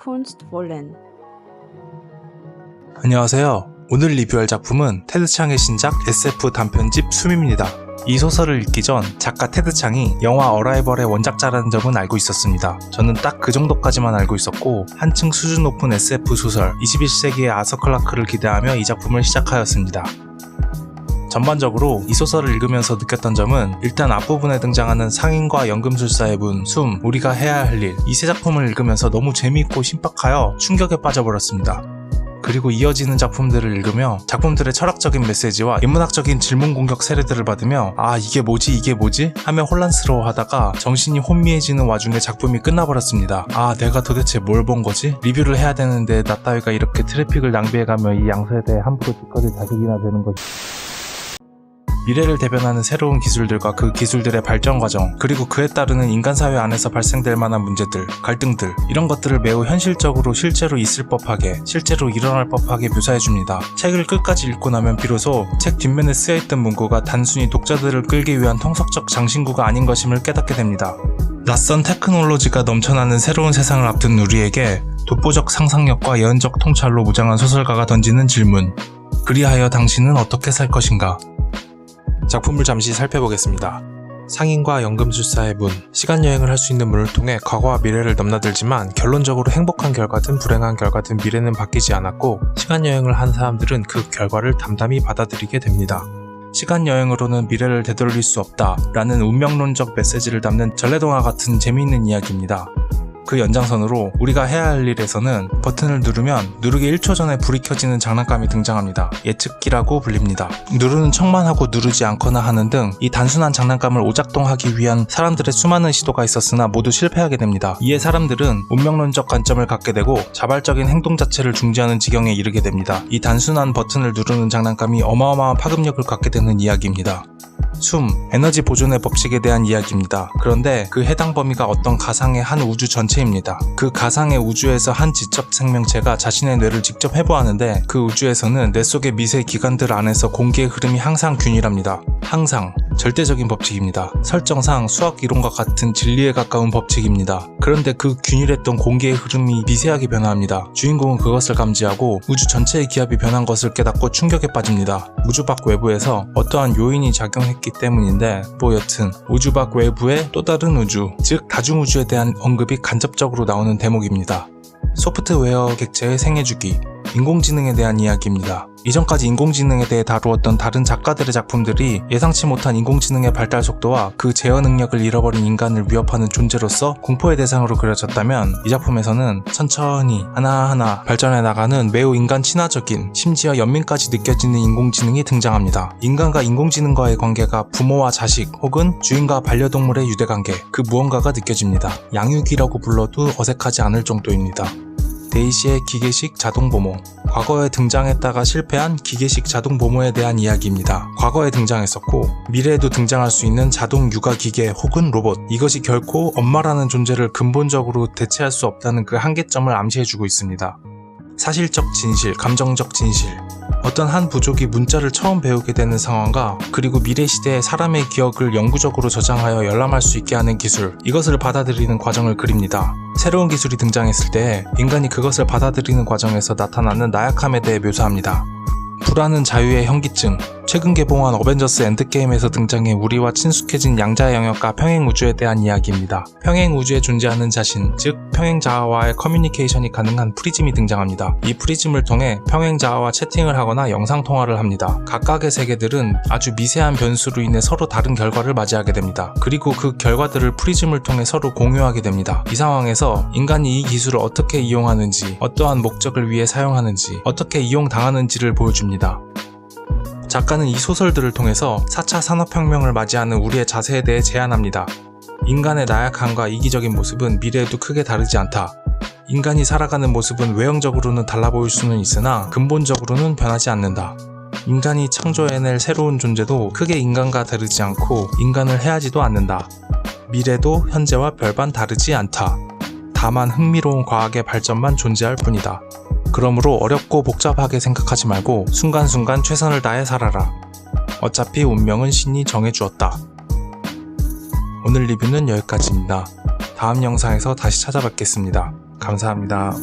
Kunst wollen. 안녕하세요. 오늘 리뷰할 작품은 테드 창의 신작 SF 단편집 숨입니다. 이 소설을 읽기 전 작가 테드 창이 영화 어라이벌의 원작자라는 점은 알고 있었습니다. 저는 딱 그 정도까지만 알고 있었고 한층 수준 높은 SF 소설 21세기의 아서 클라크를 기대하며 이 작품을 시작하였습니다. 전반적으로 이 소설을 읽으면서 느꼈던 점은 일단 앞부분에 등장하는 상인과 연금술사의 문, 숨, 우리가 해야 할 일, 이 세 작품을 읽으면서 너무 재미있고 신박하여 충격에 빠져버렸습니다. 그리고 이어지는 작품들을 읽으며 작품들의 철학적인 메시지와 인문학적인 질문 공격 세례들을 받으며 아 이게 뭐지 하며 혼란스러워하다가 정신이 혼미해지는 와중에 작품이 끝나버렸습니다. 아 내가 도대체 뭘 본 거지? 리뷰를 해야 되는데 나 따위가 이렇게 트래픽을 낭비해가며 이 양서에 대해 함부로 짓거릴 자격이나 되는 거지. 미래를 대변하는 새로운 기술들과 그 기술들의 발전 과정, 그리고 그에 따르는 인간사회 안에서 발생될 만한 문제들, 갈등들, 이런 것들을 매우 현실적으로 실제로 있을 법하게, 실제로 일어날 법하게 묘사해줍니다. 책을 끝까지 읽고 나면 비로소 책 뒷면에 쓰여있던 문구가 단순히 독자들을 끌기 위한 통속적 장신구가 아닌 것임을 깨닫게 됩니다. 낯선 테크놀로지가 넘쳐나는 새로운 세상을 앞둔 우리에게 독보적 상상력과 예언적 통찰로 무장한 소설가가 던지는 질문. 그리하여 당신은 어떻게 살 것인가? 작품을 잠시 살펴보겠습니다. 상인과 연금술사의 문, 시간여행을 할 수 있는 문을 통해 과거와 미래를 넘나들지만 결론적으로 행복한 결과든 불행한 결과든 미래는 바뀌지 않았고 시간여행을 한 사람들은 그 결과를 담담히 받아들이게 됩니다. 시간여행으로는 미래를 되돌릴 수 없다 라는 운명론적 메시지를 담는 전래동화 같은 재미있는 이야기입니다. 그 연장선으로 우리가 해야 할 일에서는 버튼을 누르면 누르기 1초 전에 불이 켜지는 장난감이 등장합니다. 예측기라고 불립니다. 누르는 척만 하고 누르지 않거나 하는 등 이 단순한 장난감을 오작동하기 위한 사람들의 수많은 시도가 있었으나 모두 실패하게 됩니다. 이에 사람들은 운명론적 관점을 갖게 되고 자발적인 행동 자체를 중지하는 지경에 이르게 됩니다. 이 단순한 버튼을 누르는 장난감이 어마어마한 파급력을 갖게 되는 이야기입니다. 숨, 에너지 보존의 법칙에 대한 이야기입니다. 그런데 그 해당 범위가 어떤 가상의 한 우주 전체입니다. 그 가상의 우주에서 한 지적 생명체가 자신의 뇌를 직접 해부하는데 그 우주에서는 뇌 속의 미세 기관들 안에서 공기의 흐름이 항상 균일합니다. 항상 절대적인 법칙입니다. 설정상 수학 이론과 같은 진리에 가까운 법칙입니다. 그런데 그 균일했던 공기의 흐름이 미세하게 변화합니다. 주인공은 그것을 감지하고 우주 전체의 기압이 변한 것을 깨닫고 충격에 빠집니다. 우주 밖 외부에서 어떠한 요인이 작용했기 때문인데 여튼 우주 밖 외부의 또 다른 우주, 즉 다중우주에 대한 언급이 간접적으로 나오는 대목입니다. 소프트웨어 객체의 생애주기, 인공지능에 대한 이야기입니다. 이전까지 인공지능에 대해 다루었던 다른 작가들의 작품들이 예상치 못한 인공지능의 발달 속도와 그 제어 능력을 잃어버린 인간을 위협하는 존재로서 공포의 대상으로 그려졌다면 이 작품에서는 천천히 하나하나 발전해 나가는 매우 인간 친화적인, 심지어 연민까지 느껴지는 인공지능이 등장합니다. 인간과 인공지능과의 관계가 부모와 자식 혹은 주인과 반려동물의 유대관계, 그 무언가가 느껴집니다. 양육이라고 불러도 어색하지 않을 정도입니다. 데이시의 기계식 자동보모, 과거에 등장했다가 실패한 기계식 자동보모에 대한 이야기입니다. 과거에 등장했었고 미래에도 등장할 수 있는 자동 육아 기계 혹은 로봇, 이것이 결코 엄마라는 존재를 근본적으로 대체할 수 없다는 그 한계점을 암시해주고 있습니다. 사실적 진실, 감정적 진실, 어떤 한 부족이 문자를 처음 배우게 되는 상황과 그리고 미래 시대의 사람의 기억을 영구적으로 저장하여 열람할 수 있게 하는 기술, 이것을 받아들이는 과정을 그립니다. 새로운 기술이 등장했을 때 인간이 그것을 받아들이는 과정에서 나타나는 나약함에 대해 묘사합니다. 불안은 자유의 현기증, 최근 개봉한 어벤져스 엔드게임에서 등장해 우리와 친숙해진 양자의 영역과 평행우주에 대한 이야기입니다. 평행우주에 존재하는 자신, 즉 평행자아와의 커뮤니케이션이 가능한 프리즘이 등장합니다. 이 프리즘을 통해 평행자아와 채팅을 하거나 영상통화를 합니다. 각각의 세계들은 아주 미세한 변수로 인해 서로 다른 결과를 맞이하게 됩니다. 그리고 그 결과들을 프리즘을 통해 서로 공유하게 됩니다. 이 상황에서 인간이 이 기술을 어떻게 이용하는지, 어떠한 목적을 위해 사용하는지, 어떻게 이용당하는지를 보여줍니다. 작가는 이 소설들을 통해서 4차 산업혁명을 맞이하는 우리의 자세에 대해 제안합니다. 인간의 나약함과 이기적인 모습은 미래에도 크게 다르지 않다. 인간이 살아가는 모습은 외형적으로는 달라 보일 수는 있으나 근본적으로는 변하지 않는다. 인간이 창조해낼 새로운 존재도 크게 인간과 다르지 않고 인간을 해하지도 않는다. 미래도 현재와 별반 다르지 않다. 다만 흥미로운 과학의 발전만 존재할 뿐이다. 그러므로 어렵고 복잡하게 생각하지 말고 순간순간 최선을 다해 살아라. 어차피 운명은 신이 정해주었다. 오늘 리뷰는 여기까지입니다. 다음 영상에서 다시 찾아뵙겠습니다. 감사합니다.